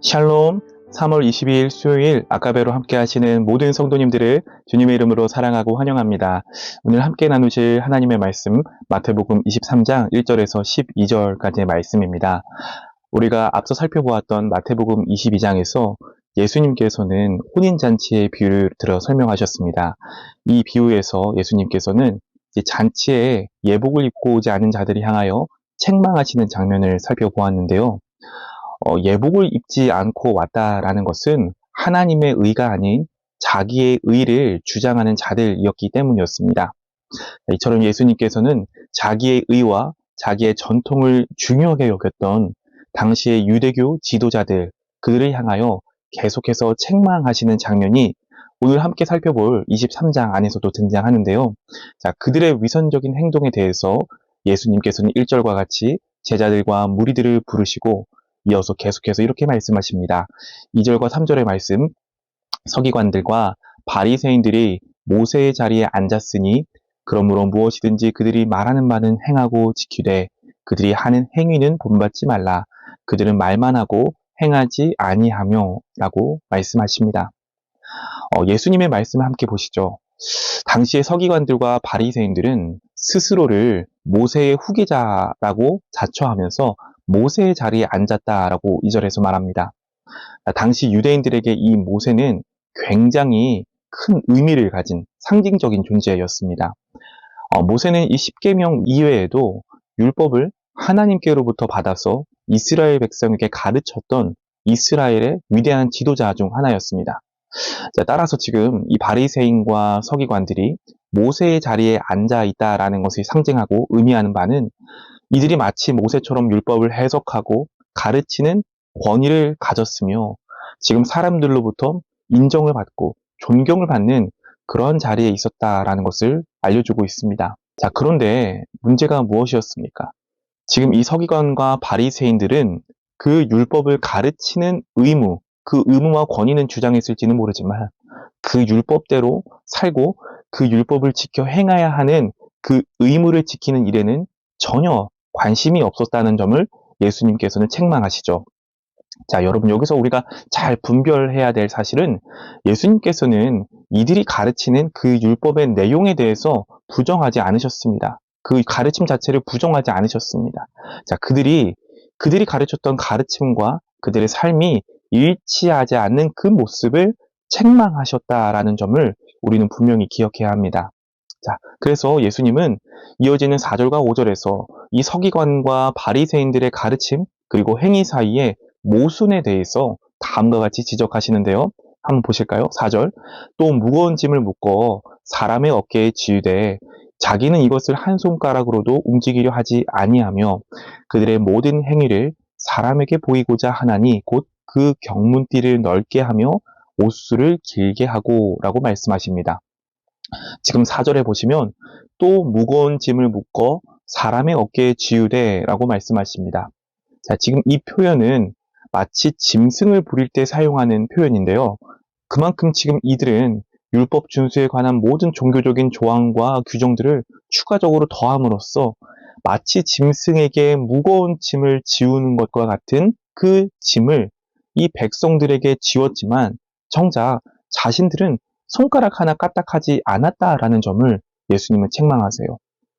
샬롬. 3월 22일 수요일 아까베로 함께 하시는 모든 성도님들을 주님의 이름으로 사랑하고 환영합니다. 오늘 함께 나누실 하나님의 말씀 마태복음 23장 1절에서 12절까지의 말씀입니다. 우리가 앞서 살펴보았던 마태복음 22장에서 예수님께서는 혼인잔치의 비유를 들어 설명하셨습니다. 이 비유에서 예수님께서는 잔치에 예복을 입고 오지 않은 자들이 향하여 책망하시는 장면을 살펴보았는데요. 예복을 입지 않고 왔다라는 것은 하나님의 의가 아닌 자기의 의를 주장하는 자들이었기 때문이었습니다. 이처럼 예수님께서는 자기의 의와 자기의 전통을 중요하게 여겼던 당시의 유대교 지도자들, 그들을 향하여 계속해서 책망하시는 장면이 오늘 함께 살펴볼 23장 안에서도 등장하는데요. 자, 그들의 위선적인 행동에 대해서 예수님께서는 1절과 같이 제자들과 무리들을 부르시고 이어서 계속해서 이렇게 말씀하십니다. 2절과 3절의 말씀, 서기관들과 바리새인들이 모세의 자리에 앉았으니 그러므로 무엇이든지 그들이 말하는 말은 행하고 지키되 그들이 하는 행위는 본받지 말라. 그들은 말만 하고 행하지 아니하며 라고 말씀하십니다. 예수님의 말씀을 함께 보시죠. 당시의 서기관들과 바리새인들은 스스로를 모세의 후계자라고 자처하면서 모세의 자리에 앉았다라고 2절에서 말합니다. 당시 유대인들에게 이 모세는 굉장히 큰 의미를 가진 상징적인 존재였습니다. 모세는 이 십계명 이외에도 율법을 하나님께로부터 받아서 이스라엘 백성에게 가르쳤던 이스라엘의 위대한 지도자 중 하나였습니다. 자, 따라서 지금 이 바리새인과 서기관들이 모세의 자리에 앉아 있다라는 것을 상징하고 의미하는 바는 이들이 마치 모세처럼 율법을 해석하고 가르치는 권위를 가졌으며 지금 사람들로부터 인정을 받고 존경을 받는 그런 자리에 있었다라는 것을 알려주고 있습니다. 자, 그런데 문제가 무엇이었습니까? 지금 이 서기관과 바리새인들은 그 율법을 가르치는 의무, 그 의무와 권위는 주장했을지는 모르지만 그 율법대로 살고 그 율법을 지켜 행해야 하는 그 의무를 지키는 일에는 전혀 관심이 없었다는 점을 예수님께서는 책망하시죠. 자, 여러분, 여기서 우리가 잘 분별해야 될 사실은 예수님께서는 이들이 가르치는 그 율법의 내용에 대해서 부정하지 않으셨습니다. 그 가르침 자체를 부정하지 않으셨습니다. 자, 그들이 가르쳤던 가르침과 그들의 삶이 일치하지 않는 그 모습을 책망하셨다라는 점을 우리는 분명히 기억해야 합니다. 자, 그래서 예수님은 이어지는 4절과 5절에서 이 서기관과 바리새인들의 가르침 그리고 행위 사이에 모순에 대해서 다음과 같이 지적하시는데요. 한번 보실까요? 4절. 또 무거운 짐을 묶어 사람의 어깨에 지우되 자기는 이것을 한 손가락으로도 움직이려 하지 아니하며 그들의 모든 행위를 사람에게 보이고자 하나니 곧 그 경문띠를 넓게 하며 옷수를 길게 하고 라고 말씀하십니다. 지금 4절에 보시면 또 무거운 짐을 묶어 사람의 어깨에 지우되 라고 말씀하십니다. 자, 지금 이 표현은 마치 짐승을 부릴 때 사용하는 표현인데요. 그만큼 지금 이들은 율법 준수에 관한 모든 종교적인 조항과 규정들을 추가적으로 더함으로써 마치 짐승에게 무거운 짐을 지우는 것과 같은 그 짐을 이 백성들에게 지웠지만 정작 자신들은 손가락 하나 까딱하지 않았다라는 점을 예수님은 책망하세요.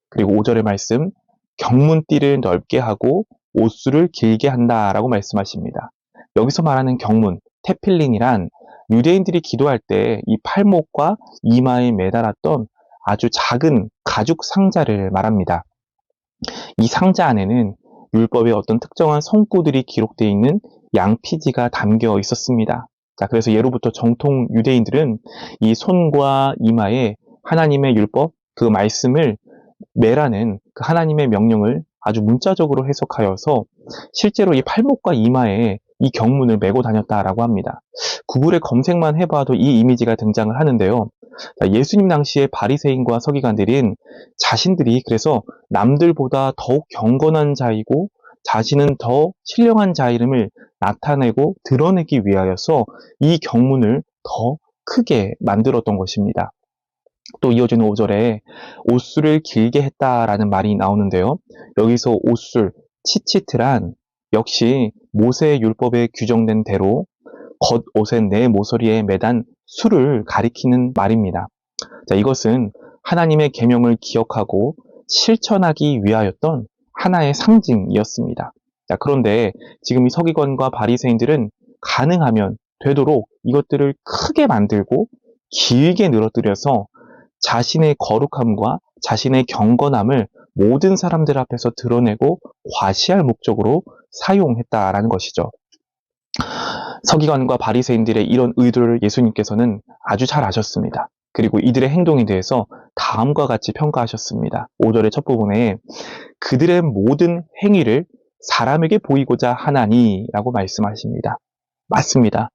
그리고 5절의 말씀, 경문띠를 넓게 하고 옷수를 길게 한다라고 말씀하십니다. 여기서 말하는 경문, 테필린이란 유대인들이 기도할 때 이 팔목과 이마에 매달았던 아주 작은 가죽 상자를 말합니다. 이 상자 안에는 율법의 어떤 특정한 성구들이 기록되어 있는 양피지가 담겨 있었습니다. 자, 그래서 예로부터 정통 유대인들은 이 손과 이마에 하나님의 율법, 그 말씀을 매라는 그 하나님의 명령을 아주 문자적으로 해석하여서 실제로 이 팔목과 이마에 이 경문을 메고 다녔다라고 합니다. 구글에 검색만 해봐도 이 이미지가 등장을 하는데요. 예수님 당시의 바리새인과 서기관들은 자신들이 그래서 남들보다 더욱 경건한 자이고 자신은 더 신령한 자임을 나타내고 드러내기 위하여서 이 경문을 더 크게 만들었던 것입니다. 또 이어지는 5절에 옷술을 길게 했다라는 말이 나오는데요. 여기서 옷술, 치치트란 역시 모세의 율법에 규정된 대로 겉옷의 내 모서리에 매단 수를 가리키는 말입니다. 자, 이것은 하나님의 계명을 기억하고 실천하기 위하였던 하나의 상징이었습니다. 자, 그런데 지금 이 서기관과 바리새인들은 가능하면 되도록 이것들을 크게 만들고 길게 늘어뜨려서 자신의 거룩함과 자신의 경건함을 모든 사람들 앞에서 드러내고 과시할 목적으로 사용했다라는 것이죠. 서기관과 바리새인들의 이런 의도를 예수님께서는 아주 잘 아셨습니다. 그리고 이들의 행동에 대해서 다음과 같이 평가하셨습니다. 5절의 첫 부분에 그들의 모든 행위를 사람에게 보이고자 하나니라고 말씀하십니다. 맞습니다.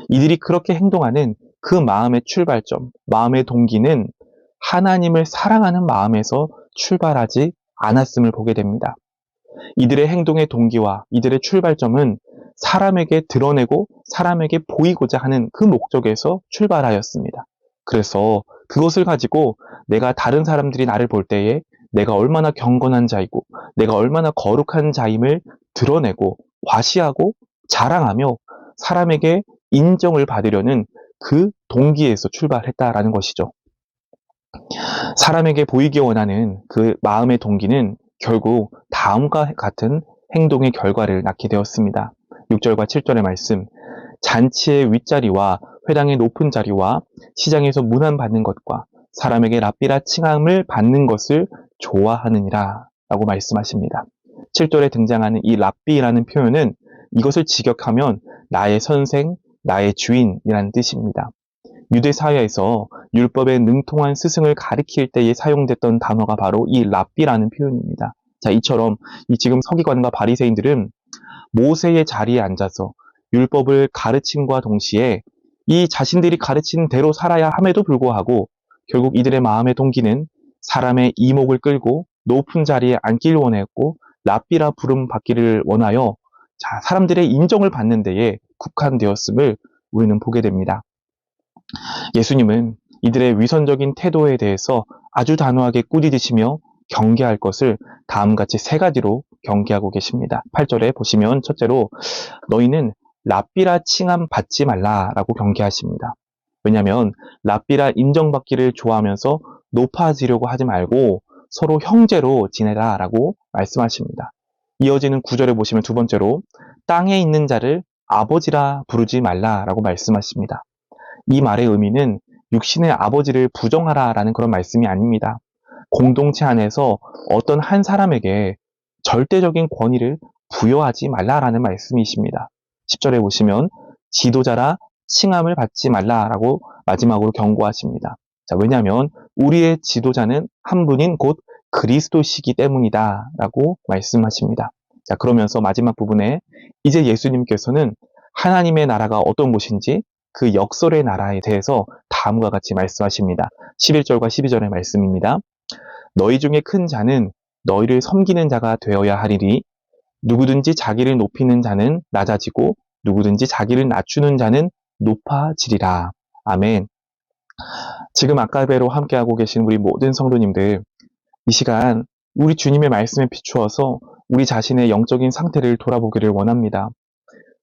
이들이 그렇게 행동하는 그 마음의 출발점, 마음의 동기는 하나님을 사랑하는 마음에서 출발하지 않았음을 보게 됩니다. 이들의 행동의 동기와 이들의 출발점은 사람에게 드러내고 사람에게 보이고자 하는 그 목적에서 출발하였습니다. 그래서 그것을 가지고 내가 다른 사람들이 나를 볼 때에 내가 얼마나 경건한 자이고 내가 얼마나 거룩한 자임을 드러내고 과시하고 자랑하며 사람에게 인정을 받으려는 그 동기에서 출발했다라는 것이죠. 사람에게 보이기 원하는 그 마음의 동기는 결국 다음과 같은 행동의 결과를 낳게 되었습니다. 6절과 7절의 말씀, 잔치의 윗자리와 회당의 높은 자리와 시장에서 문안받는 것과 사람에게 랍비라 칭함을 받는 것을 좋아하느니라 라고 말씀하십니다. 7절에 등장하는 이 랍비라는 표현은 이것을 직역하면 나의 선생, 나의 주인이라는 뜻입니다. 유대 사회에서 율법에 능통한 스승을 가리킬 때에 사용됐던 단어가 바로 이 랍비라는 표현입니다. 자, 이처럼 지금 서기관과 바리새인들은 모세의 자리에 앉아서 율법을 가르침과 동시에 이 자신들이 가르친 대로 살아야 함에도 불구하고 결국 이들의 마음의 동기는 사람의 이목을 끌고 높은 자리에 앉기를 원했고 랍비라 부름 받기를 원하여 사람들의 인정을 받는 데에 국한되었음을 우리는 보게 됩니다. 예수님은 이들의 위선적인 태도에 대해서 아주 단호하게 꾸짖으시며 경계할 것을 다음같이 세 가지로 경계하고 계십니다. 8절에 보시면 첫째로 너희는 랍비라 칭함 받지 말라라고 경계하십니다. 왜냐하면 랍비라 인정받기를 좋아하면서 높아지려고 하지 말고 서로 형제로 지내라라고 말씀하십니다. 이어지는 9절에 보시면 두 번째로 땅에 있는 자를 아버지라 부르지 말라라고 말씀하십니다. 이 말의 의미는 육신의 아버지를 부정하라라는 그런 말씀이 아닙니다. 공동체 안에서 어떤 한 사람에게 절대적인 권위를 부여하지 말라라는 말씀이십니다. 10절에 보시면 지도자라 칭함을 받지 말라라고 마지막으로 경고하십니다. 자, 왜냐하면 우리의 지도자는 한 분인 곧 그리스도시기 때문이다 라고 말씀하십니다. 자, 그러면서 마지막 부분에 이제 예수님께서는 하나님의 나라가 어떤 곳인지 그 역설의 나라에 대해서 다음과 같이 말씀하십니다. 11절과 12절의 말씀입니다. 너희 중에 큰 자는 너희를 섬기는 자가 되어야 하리니 누구든지 자기를 높이는 자는 낮아지고 누구든지 자기를 낮추는 자는 높아지리라. 아멘. 지금 아까베로 함께하고 계신 우리 모든 성도님들, 이 시간 우리 주님의 말씀에 비추어서 우리 자신의 영적인 상태를 돌아보기를 원합니다.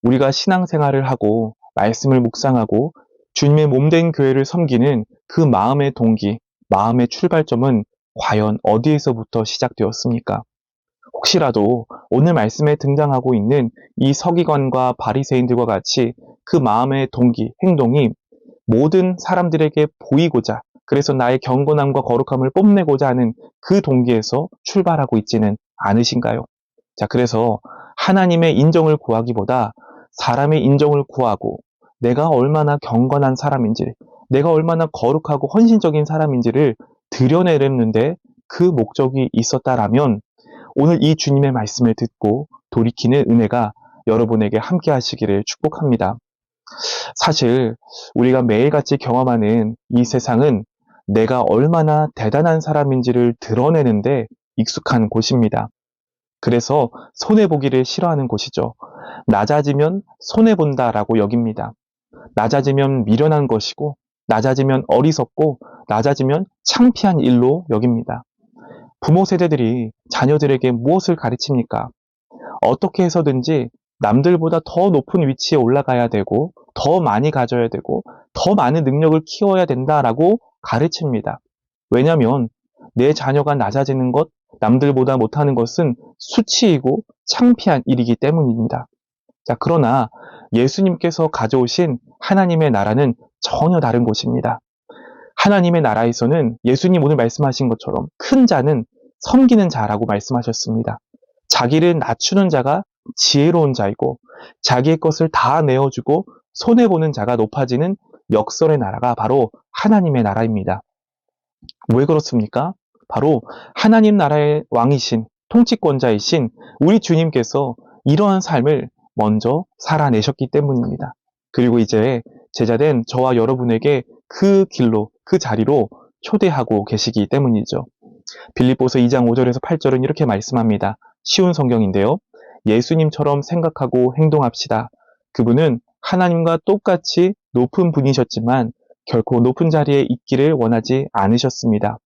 우리가 신앙생활을 하고 말씀을 묵상하고 주님의 몸된 교회를 섬기는 그 마음의 동기, 마음의 출발점은 과연 어디에서부터 시작되었습니까? 혹시라도 오늘 말씀에 등장하고 있는 이 서기관과 바리새인들과 같이 그 마음의 동기, 행동이 모든 사람들에게 보이고자, 그래서 나의 경건함과 거룩함을 뽐내고자 하는 그 동기에서 출발하고 있지는 않으신가요? 자, 그래서 하나님의 인정을 구하기보다 사람의 인정을 구하고 내가 얼마나 경건한 사람인지, 내가 얼마나 거룩하고 헌신적인 사람인지를 드러내려는데 그 목적이 있었다라면 오늘 이 주님의 말씀을 듣고 돌이키는 은혜가 여러분에게 함께 하시기를 축복합니다. 사실 우리가 매일같이 경험하는 이 세상은 내가 얼마나 대단한 사람인지를 드러내는데 익숙한 곳입니다. 그래서 손해보기를 싫어하는 곳이죠. 낮아지면 손해본다라고 여깁니다. 낮아지면 미련한 것이고, 낮아지면 어리석고, 낮아지면 창피한 일로 여깁니다. 부모 세대들이 자녀들에게 무엇을 가르칩니까? 어떻게 해서든지 남들보다 더 높은 위치에 올라가야 되고, 더 많이 가져야 되고, 더 많은 능력을 키워야 된다라고 가르칩니다. 왜냐하면 내 자녀가 낮아지는 것, 남들보다 못하는 것은 수치이고 창피한 일이기 때문입니다. 자, 그러나 예수님께서 가져오신 하나님의 나라는 전혀 다른 곳입니다. 하나님의 나라에서는 예수님 오늘 말씀하신 것처럼 큰 자는 섬기는 자라고 말씀하셨습니다. 자기를 낮추는 자가 지혜로운 자이고, 자기의 것을 다 내어주고 손해보는 자가 높아지는 역설의 나라가 바로 하나님의 나라입니다. 왜 그렇습니까? 바로 하나님 나라의 왕이신, 통치권자이신 우리 주님께서 이러한 삶을 먼저 살아내셨기 때문입니다. 그리고 이제 제자된 저와 여러분에게 그 길로, 그 자리로 초대하고 계시기 때문이죠. 빌립보서 2장 5절에서 8절은 이렇게 말씀합니다. 쉬운 성경인데요. 예수님처럼 생각하고 행동합시다. 그분은 하나님과 똑같이 높은 분이셨지만 결코 높은 자리에 있기를 원하지 않으셨습니다.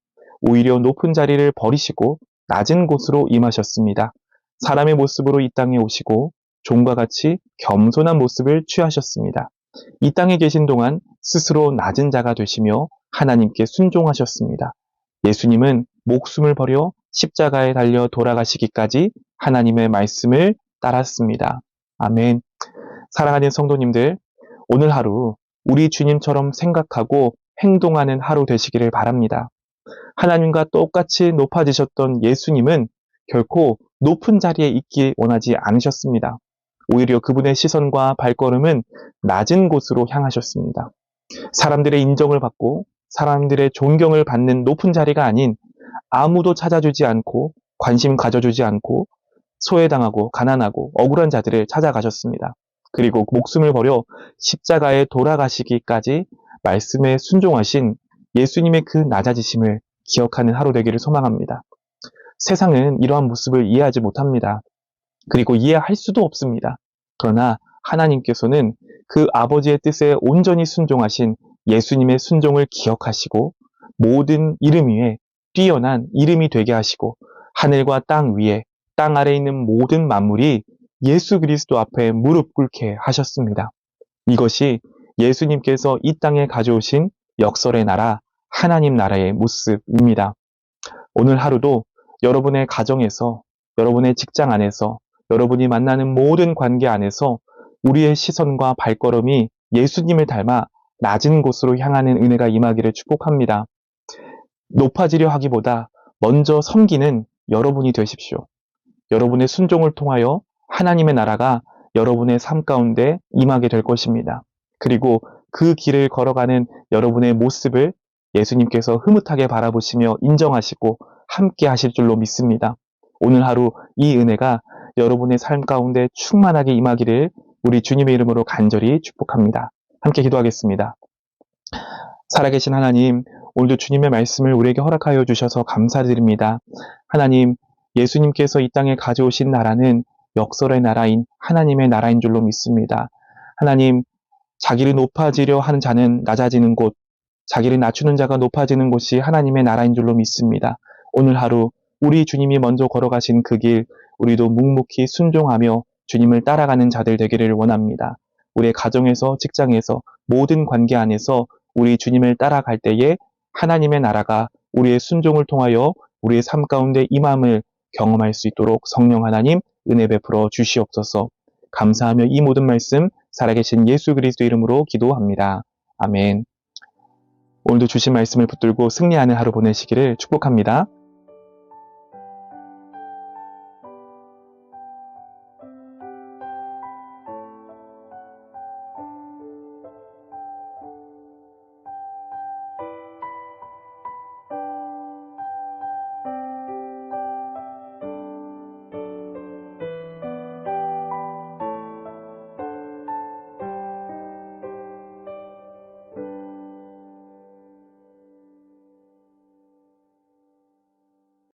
오히려 높은 자리를 버리시고 낮은 곳으로 임하셨습니다. 사람의 모습으로 이 땅에 오시고 종과 같이 겸손한 모습을 취하셨습니다. 이 땅에 계신 동안 스스로 낮은 자가 되시며 하나님께 순종하셨습니다. 예수님은 목숨을 버려 십자가에 달려 돌아가시기까지 하나님의 말씀을 따랐습니다. 아멘. 사랑하는 성도님들, 오늘 하루 우리 주님처럼 생각하고 행동하는 하루 되시기를 바랍니다. 하나님과 똑같이 높아지셨던 예수님은 결코 높은 자리에 있기 원하지 않으셨습니다. 오히려 그분의 시선과 발걸음은 낮은 곳으로 향하셨습니다. 사람들의 인정을 받고 사람들의 존경을 받는 높은 자리가 아닌 아무도 찾아주지 않고 관심 가져주지 않고 소외당하고 가난하고 억울한 자들을 찾아가셨습니다. 그리고 목숨을 버려 십자가에 돌아가시기까지 말씀에 순종하신 예수님의 그 낮아지심을 기억하는 하루 되기를 소망합니다. 세상은 이러한 모습을 이해하지 못합니다. 그리고 이해할 수도 없습니다. 그러나 하나님께서는 그 아버지의 뜻에 온전히 순종하신 예수님의 순종을 기억하시고 모든 이름 위에 뛰어난 이름이 되게 하시고 하늘과 땅 위에 땅 아래에 있는 모든 만물이 예수 그리스도 앞에 무릎 꿇게 하셨습니다. 이것이 예수님께서 이 땅에 가져오신 역설의 나라, 하나님 나라의 모습입니다. 오늘 하루도 여러분의 가정에서, 여러분의 직장 안에서, 여러분이 만나는 모든 관계 안에서 우리의 시선과 발걸음이 예수님을 닮아 낮은 곳으로 향하는 은혜가 임하기를 축복합니다. 높아지려 하기보다 먼저 섬기는 여러분이 되십시오. 여러분의 순종을 통하여 하나님의 나라가 여러분의 삶 가운데 임하게 될 것입니다. 그리고 그 길을 걸어가는 여러분의 모습을 예수님께서 흐뭇하게 바라보시며 인정하시고 함께 하실 줄로 믿습니다. 오늘 하루 이 은혜가 여러분의 삶 가운데 충만하게 임하기를 우리 주님의 이름으로 간절히 축복합니다. 함께 기도하겠습니다. 살아계신 하나님, 오늘도 주님의 말씀을 우리에게 허락하여 주셔서 감사드립니다. 하나님, 예수님께서 이 땅에 가져오신 나라는 역설의 나라인 하나님의 나라인 줄로 믿습니다. 하나님, 자기를 높아지려 하는 자는 낮아지는 곳, 자기를 낮추는 자가 높아지는 곳이 하나님의 나라인 줄로 믿습니다. 오늘 하루 우리 주님이 먼저 걸어가신 그 길, 우리도 묵묵히 순종하며 주님을 따라가는 자들 되기를 원합니다. 우리의 가정에서, 직장에서, 모든 관계 안에서 우리 주님을 따라갈 때에 하나님의 나라가 우리의 순종을 통하여 우리의 삶 가운데 임함을 경험할 수 있도록 성령 하나님 은혜 베풀어 주시옵소서. 감사하며 이 모든 말씀 살아계신 예수 그리스도 이름으로 기도합니다. 아멘. 오늘도 주신 말씀을 붙들고 승리하는 하루 보내시기를 축복합니다.